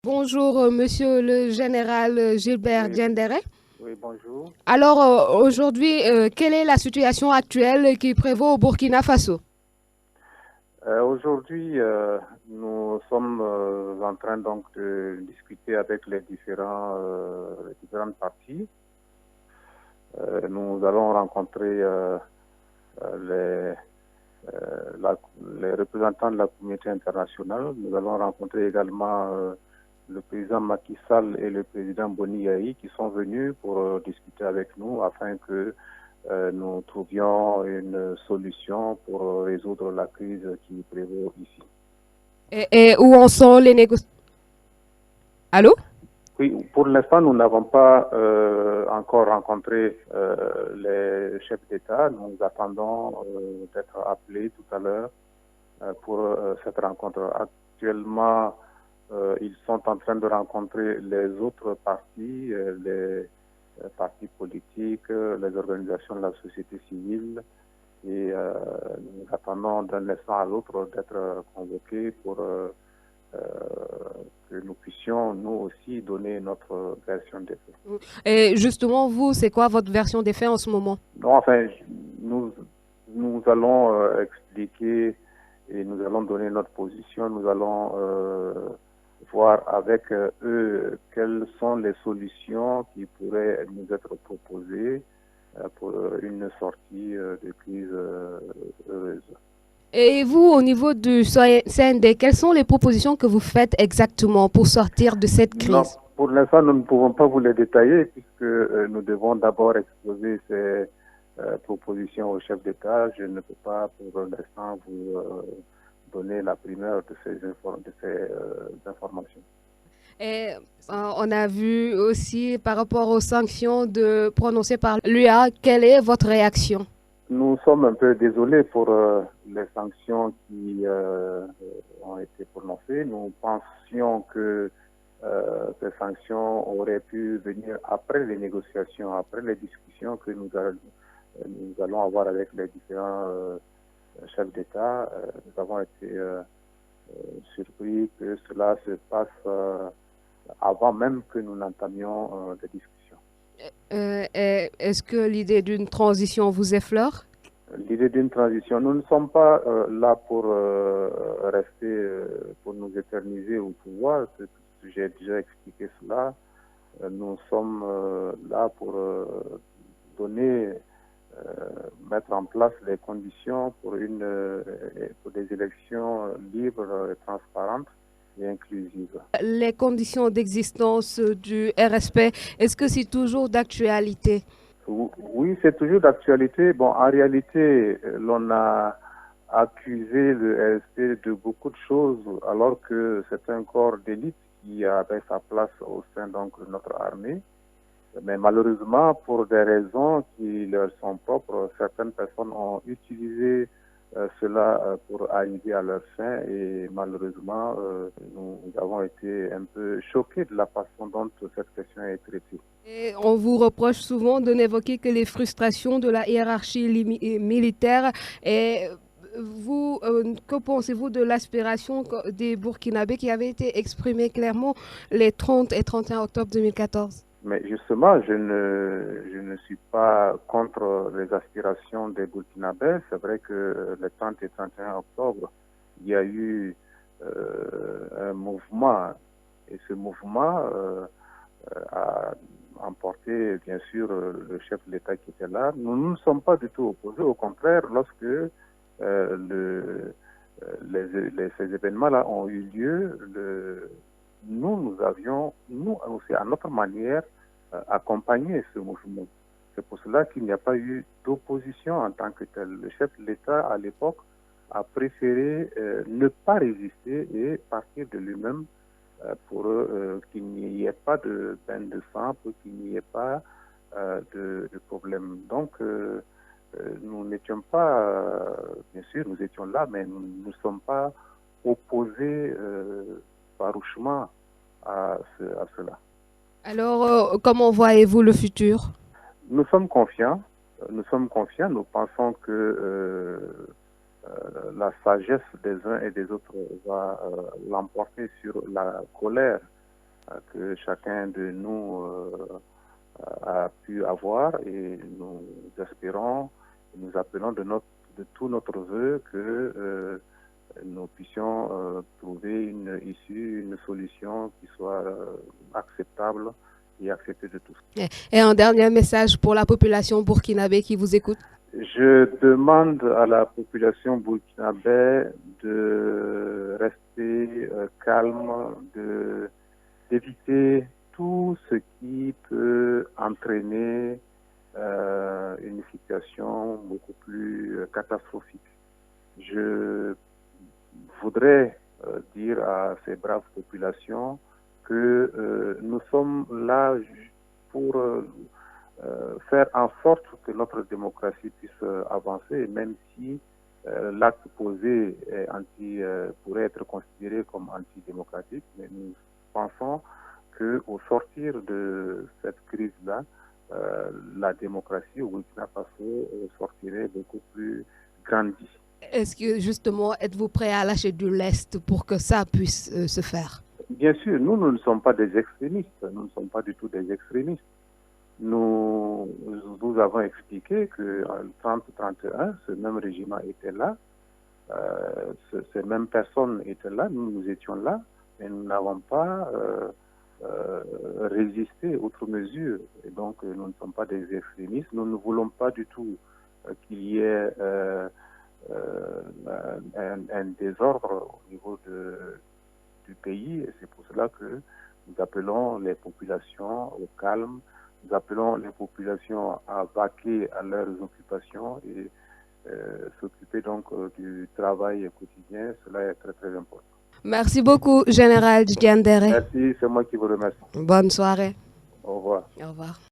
Bonjour, monsieur le général Gilbert Oui, Diendéré. oui, bonjour. Alors, aujourd'hui, quelle est la situation actuelle qui prévaut au Burkina Faso? Aujourd'hui, nous sommes en train donc de discuter avec les différentes parties. Nous allons rencontrer les, les représentants de la communauté internationale. Nous allons rencontrer également le président Macky Sall et le président Boni Yahi qui sont venus pour discuter avec nous afin que nous trouvions une solution pour résoudre la crise qui prévaut ici. Et où en sont les négociations? Allô? Oui, pour l'instant, nous n'avons pas encore rencontré les chefs d'État. Nous attendons d'être appelés tout à l'heure pour cette rencontre. Actuellement, ils sont en train de rencontrer les autres partis, les partis politiques, les organisations de la société civile. Et nous attendons d'un instant à l'autre d'être convoqués pour que nous puissions, nous aussi, donner notre version des faits. Et justement, vous, c'est quoi votre version des faits en ce moment? Non, enfin, nous, nous allons expliquer et nous allons donner notre position. Nous allons voir avec eux quelles sont les solutions qui pourraient nous être proposées pour une sortie de crise heureuse. Et vous, au niveau du CND, quelles sont les propositions que vous faites exactement pour sortir de cette Non, crise? pour l'instant, nous ne pouvons pas vous les détailler puisque nous devons d'abord exposer ces propositions au chef d'État. Je ne peux pas pour l'instant vous donner la primeur de ces informations. Et on a vu aussi par rapport aux sanctions prononcées par l'UA, quelle est votre réaction? Nous sommes un peu désolés pour les sanctions qui ont été prononcées. Nous pensions que ces sanctions auraient pu venir après les négociations, après les discussions que nous allons avoir avec les différents chefs d'État. Nous avons été surpris que cela se passe avant même que nous n'entamions des discussions. Est-ce que l'idée d'une transition vous effleure? L'idée d'une transition, nous ne sommes pas là pour rester, pour nous éterniser au pouvoir. J'ai déjà expliqué cela. Nous sommes là pour donner, mettre en place les conditions pour des élections libres, transparentes et inclusives. Les conditions d'existence du RSP, est-ce que c'est toujours d'actualité? Oui, c'est toujours d'actualité. Bon, en réalité, l'on a accusé le RSP de beaucoup de choses, alors que c'est un corps d'élite qui avait sa place au sein donc, de notre armée. Mais malheureusement, pour des raisons qui leur sont propres, certaines personnes ont utilisé cela pour arriver à leur fin et malheureusement, nous avons été un peu choqués de la façon dont cette question est traitée. Et on vous reproche souvent de n'évoquer que les frustrations de la hiérarchie militaire. Et vous, que pensez-vous de l'aspiration des Burkinabés qui avait été exprimée clairement les 30 et 31 octobre 2014? Mais justement, je ne suis pas contre les aspirations des Burkinabés. C'est vrai que le 30 et 31 octobre, il y a eu un mouvement. Et ce mouvement a emporté, bien sûr, le chef de l'État qui était là. Nous ne nous sommes pas du tout opposés. Au contraire, lorsque ces événements-là ont eu lieu, nous avions, nous aussi, à notre manière, accompagné ce mouvement. C'est pour cela qu'il n'y a pas eu d'opposition en tant que tel. Le chef de l'État, à l'époque, a préféré ne pas résister et partir de lui-même pour qu'il n'y ait pas de bain de sang, pour qu'il n'y ait pas de problème. Donc, nous n'étions pas, bien sûr, nous étions là, mais nous ne sommes pas opposés farouchement à cela. Alors, comment voyez-vous le futur? Nous sommes confiants. Nous pensons que la sagesse des uns et des autres va l'emporter sur la colère que chacun de nous a pu avoir, et nous espérons, nous appelons de tout notre vœu que nous puissions trouver une issue, une solution qui soit acceptable et acceptée de tous. Et un dernier message pour la population burkinabé qui vous écoute. Je demande à la population burkinabé de rester calme, d'éviter tout ce qui peut entraîner une situation beaucoup plus catastrophique. Je voudrais dire à ces braves populations que nous sommes là pour faire en sorte que notre démocratie puisse avancer, même si l'acte posé pourrait être considéré comme antidémocratique. Mais nous pensons qu'au sortir de cette crise-là, la démocratie au Burkina Faso sortirait beaucoup plus grandie. Est-ce que justement, êtes-vous prêt à lâcher de l'Est pour que ça puisse se faire? Bien sûr, nous ne sommes pas des extrémistes, nous ne sommes pas du tout des extrémistes. Nous avons expliqué qu'en 30-31, ce même régime était là, ces mêmes personnes étaient là, nous étions là, mais nous n'avons pas résisté outre mesure. Et donc, nous ne sommes pas des extrémistes. Nous ne voulons pas du tout qu'il y ait un désordre au niveau du pays. Et c'est pour cela que nous appelons les populations au calme. Nous appelons les populations à vaquer à leurs occupations et s'occuper donc du travail quotidien. Cela est très très important. Merci beaucoup, Général Diendéré. Merci, c'est moi qui vous remercie. Bonne soirée. Au revoir. Au revoir.